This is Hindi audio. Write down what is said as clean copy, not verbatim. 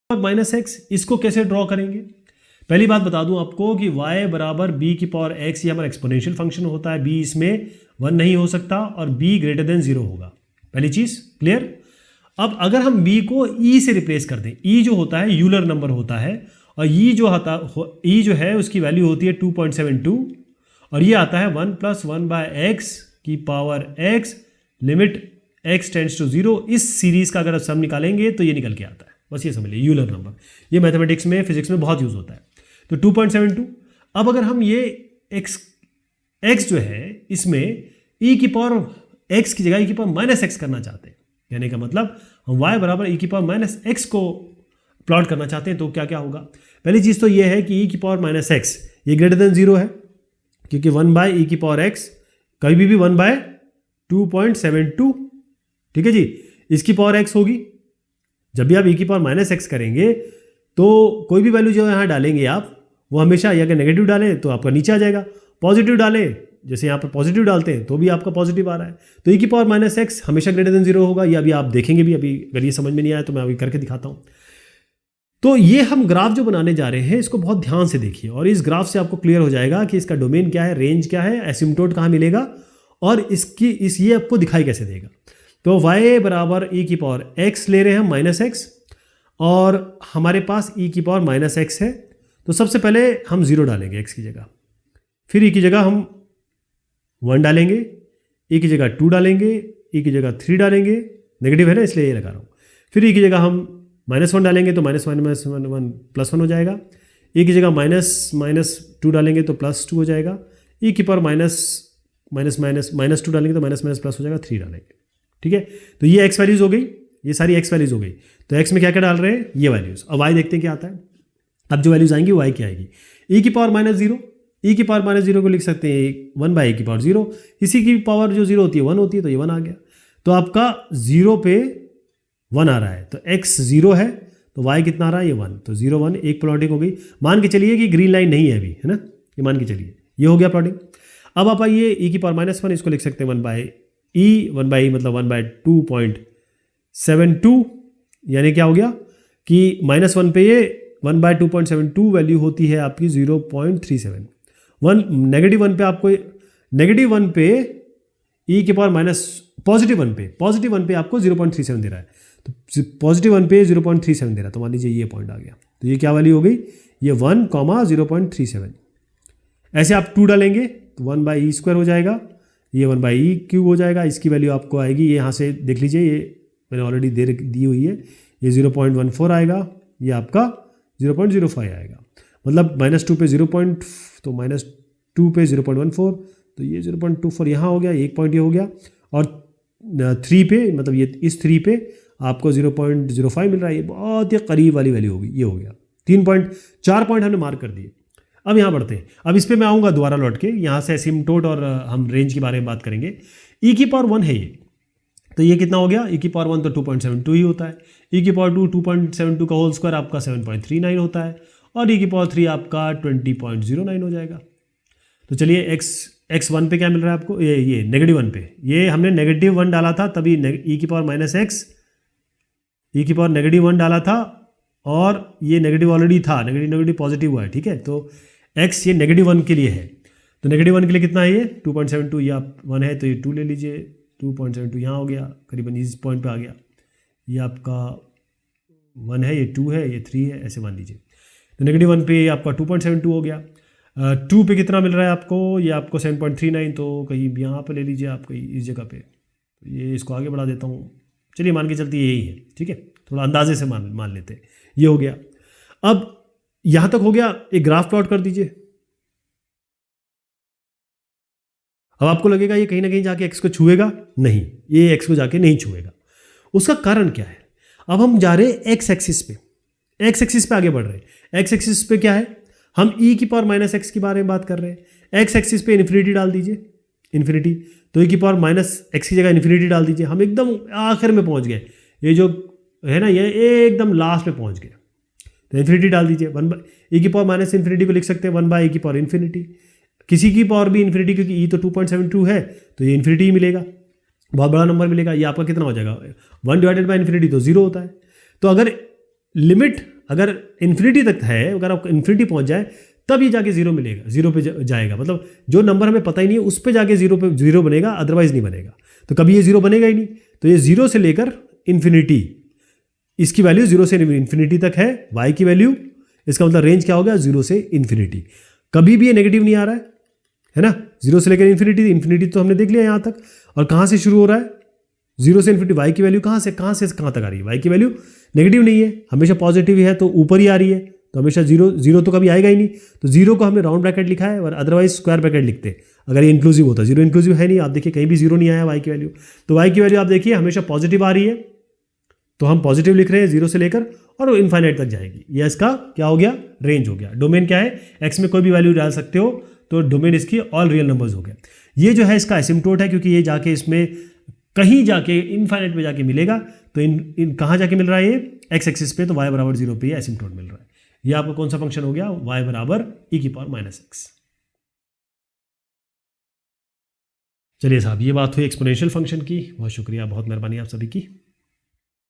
और माइनस एक्स, इसको कैसे ड्रॉ करेंगे? पहली बात बता दूं आपको कि y बराबर बी की पावर एक्स, ये हमारा एक्सपोनेंशियल फंक्शन होता है, b इसमें 1 नहीं हो सकता और b ग्रेटर देन 0 होगा। पहली चीज क्लियर। अब अगर हम b को e से रिप्लेस कर दें, e जो होता है यूलर नंबर होता है, और e जो है उसकी वैल्यू होती है 2.72, और ये आता है 1 + 1/x की power x limit x tends to 0। इस सीरीज का अगर सम निकालेंगे तो ये निकल के आता है, बस ये समझ लीजिए यूलर नंबर। ये मैथमेटिक्स में फिजिक्स में बहुत यूज होता है। तो 2.72। अब अगर हम ये x जो है इसमें e की पावर x की जगह e की पावर -x करना चाहते हैं, यानी का मतलब हम y बराबर e की पावर -x को प्लॉट करना चाहते हैं, तो क्या क्या होगा? पहली चीज तो ये है कि e की पावर -x ये ग्रेटर देन 0 है, क्योंकि 1/e की पावर x कभी भी 1/2.72, ठीक है जी। इसकी पावर x होगी। जब भी आप e की पावर -x करेंगे तो कोई भी वैल्यू जो यहाँ डालेंगे आप, वो हमेशा या अगर नेगेटिव डालें तो आपका नीचे आ जाएगा, पॉजिटिव डालें जैसे यहाँ पर पॉजिटिव डालते हैं तो भी आपका पॉजिटिव आ रहा है। तो e की पावर -x हमेशा ग्रेटर देन 0 होगा। ये अभी आप देखेंगे भी, अभी अगर ये समझ में नहीं आया तो मैं अभी करके दिखाता हूँ। तो ये हम ग्राफ जो बनाने जा रहे हैं इसको बहुत ध्यान से देखिए, और इस ग्राफ से आपको क्लियर हो जाएगा कि इसका डोमेन क्या है, रेंज क्या है, एसिम्पटोट कहाँ मिलेगा, और ये आपको दिखाई कैसे देगा। तो y बराबर e की पावर x ले रहे हैं हम -x, और हमारे पास e की पावर -x है। तो सबसे पहले हम 0 डालेंगे x की जगह, फिर e की जगह हम 1 डालेंगे, e की जगह 2 डालेंगे, e की जगह 3 डालेंगे, नेगेटिव है ना इसलिए ये लगा रहा हूँ। फिर e की जगह हम -1 डालेंगे तो -1 +1 हो जाएगा, e की जगह -2 डालेंगे तो +2 हो जाएगा, e की पावर -2 डालेंगे तो प्लस हो जाएगा, 3 डालेंगे, ठीक है। तो ये x वैल्यूज हो गई, ये सारी x वैल्यूज हो गई। तो x में क्या क्या डाल रहे हैं, ये वैल्यूज। अब y देखते हैं क्या आता है। अब जो वैल्यूज आएंगी y क्या आएगी, e की पावर -0, e की पावर -0 को लिख सकते हैं 1/e की पावर 0, इसी की पावर जो 0 होती है 1 होती है, तो ये 1 आ गया। तो आपका 0 पे 1 आ रहा है, तो x 0 है तो y कितना आ रहा है, ये 1। तो 0 1 एक प्लॉटिंग हो गई। मान के चलिए कि ग्रीन लाइन नहीं है अभी, है ना, ये मान के चलिए ये हो गया प्लॉटिंग। अब आप आइए e की पावर -1, इसको लिख सकते हैं 1/e मतलब 1/2.72, यानी क्या हो गया कि -1 पे ये 1/2.72 वैल्यू होती है आपकी 0.37। -1 पे आपको -1 पे e के पावर +1 पे आपको 0.37 दे रहा है, तो +1 पे 0.37 दे रहा है, तो मान लीजिए ये पॉइंट आ गया। तो ये क्या वैल्यू हो गई, ये 1, 0.37। ऐसे आप 2 डालेंगे तो 1/e² हो जाएगा, ये 1/e³ हो जाएगा। इसकी वैल्यू आपको आएगी, ये यहाँ से देख लीजिए, ये मैंने ऑलरेडी दी हुई है, ये 0.14 आएगा, ये आपका 0.05 आएगा। मतलब -2 पे 0. तो -2 पे 0.14, तो ये 0.24 यहाँ हो गया, एक पॉइंट ये हो गया, और 3 पे मतलब ये इस 3 पे आपको 0.05 मिल रहा है। ये बहुत ही करीब वाली वैल्यू होगी, ये हो गया। 4 पॉइंट हमने मार्क कर दिए। अब यहाँ बढ़ते हैं। अब इस पर मैं आऊँगा दोबारा लौट के, यहाँ से एसिम्पटोट और हम रेंज के बारे में बात करेंगे। e की पावर 1 है ये, तो ये कितना हो गया, e की पावर 1 तो 2.72 ही होता है, e की पावर 2.72 का होल स्क्वायर आपका 7.39 होता है, और e की पावर 3 आपका 20.09 हो जाएगा। तो चलिए x1 पे क्या मिल रहा है आपको, ये -1 पे, ये हमने -1 डाला था, तभी e की पावर -x, e की पावर -1 डाला था, और ये नेगेटिव ऑलरेडी था, नेगेटिव पॉजिटिव हुआ है, ठीक है। तो x ये -1 के लिए है, तो -1 के लिए कितना है ये 2.72, ये आप 1 है तो ये 2 ले लीजिए, 2.72 यहाँ हो गया, करीबन इस पॉइंट पे आ गया। ये आपका 1 है, ये 2 है, ये 3 है, ऐसे मान लीजिए। तो -1 पे आपका 2.72 हो गया। 2 पे कितना मिल रहा है आपको, ये आपको 7.39, तो कहीं यहाँ पे ले लीजिए आप, कहीं इस जगह पे। तो ये इसको आगे बढ़ा देता हूँ, चलिए मान के चलते यही है, ठीक है, थोड़ा अंदाजे से मान लेते हैं। ये हो गया। अब यहाँ तक हो गया, एक ग्राफ प्लॉट कर दीजिए। अब आपको लगेगा ये कहीं ना कहीं जाके x को छुएगा, नहीं, ये x को जाके नहीं छुएगा। उसका कारण क्या है, अब हम जा रहे हैं x एक्सिस पे आगे बढ़ रहे हैं। x एक्सिस पे क्या है, हम e की पावर -x के बारे में बात कर रहे हैं। x एक्सिस पे इन्फिनिटी डाल दीजिए, इन्फिनिटी, तो e की पावर -x की जगह इन्फिनिटी डाल दीजिए। हम एकदम आखिर में पहुंच गए, ये जो है ना, ये एकदम लास्ट में पहुंच गए, तो इन्फिनिटी डाल दीजिए। e की पावर -इन्फिनिटी को लिख सकते हैं 1/e की पावर इन्फिनिटी, किसी की पावर भी इन्फिनिटी, क्योंकि e तो 2.72 है तो ये इन्फिनिटी ही मिलेगा, बहुत बड़ा नंबर मिलेगा। ये आपका कितना हो जाएगा, 1/∞ तो 0 होता है। तो अगर लिमिट अगर इन्फिनिटी तक है, अगर आप इन्फिनिटी पहुंच जाए तब ये जाके जीरो मिलेगा, जीरो पे जाएगा, मतलब जो नंबर हमें पता ही नहीं है उस पे जाके जीरो बनेगा, अदरवाइज नहीं बनेगा। तो कभी ये जीरो बनेगा ही नहीं। तो ये जीरो से लेकर इन्फिनिटी, इसकी वैल्यू जीरो से इन्फिनिटी तक है, y की वैल्यू, इसका मतलब रेंज क्या हो गया, जीरो से इन्फिनिटी। कभी भी ये नेगेटिव नहीं आ रहा है ना, जीरो से लेकर इन्फिनिटी, इन्फिनिटी तो हमने देख लिया यहाँ तक। और कहाँ से शुरू हो रहा है, जीरो से इन्फिनिटी, y की वैल्यू कहाँ से कहाँ तक आ रही है, y की वैल्यू नेगेटिव नहीं है, हमेशा पॉजिटिव है, तो ऊपर ही आ रही है, तो हमेशा जीरो तो कभी आएगा ही नहीं। तो जीरो को हमने राउंड ब्रैकेट लिखा है, और अदरवाइज स्क्वायर ब्रैकेट लिखते अगर ये इंक्लूसिव होता। जीरो इंक्लूसिव है नहीं, आप देखिए कहीं भी जीरो नहीं आया y की वैल्यू। तो y की वैल्यू आप देखिए हमेशा पॉजिटिव आ रही है, तो हम पॉजिटिव लिख रहे हैं जीरो से लेकर और इनफाइनाइट तक जाएगी। ये इसका क्या हो गया, रेंज हो गया। डोमेन क्या है, x में कोई भी वैल्यू डाल सकते हो, तो डोमेन इसकी ऑल रियल नंबर्स हो गया। ये जो है इसका एसिम्पटोट है, क्योंकि ये जाके इसमें कहीं जाके इनफाइनाइट में जाके मिलेगा। तो इन कहाँ जाके मिल रहा है, ये एक्स एक्सिस पे, तो y बराबर 0 पे ये एसिम्पटोट मिल रहा है। ये आपका कौन सा फंक्शन हो गया, y बराबर e⁻⁻x। चलिए साहब, ये बात हुई एक्सपोनेंशियल फंक्शन की। बहुत शुक्रिया, बहुत मेहरबानी आप सभी की।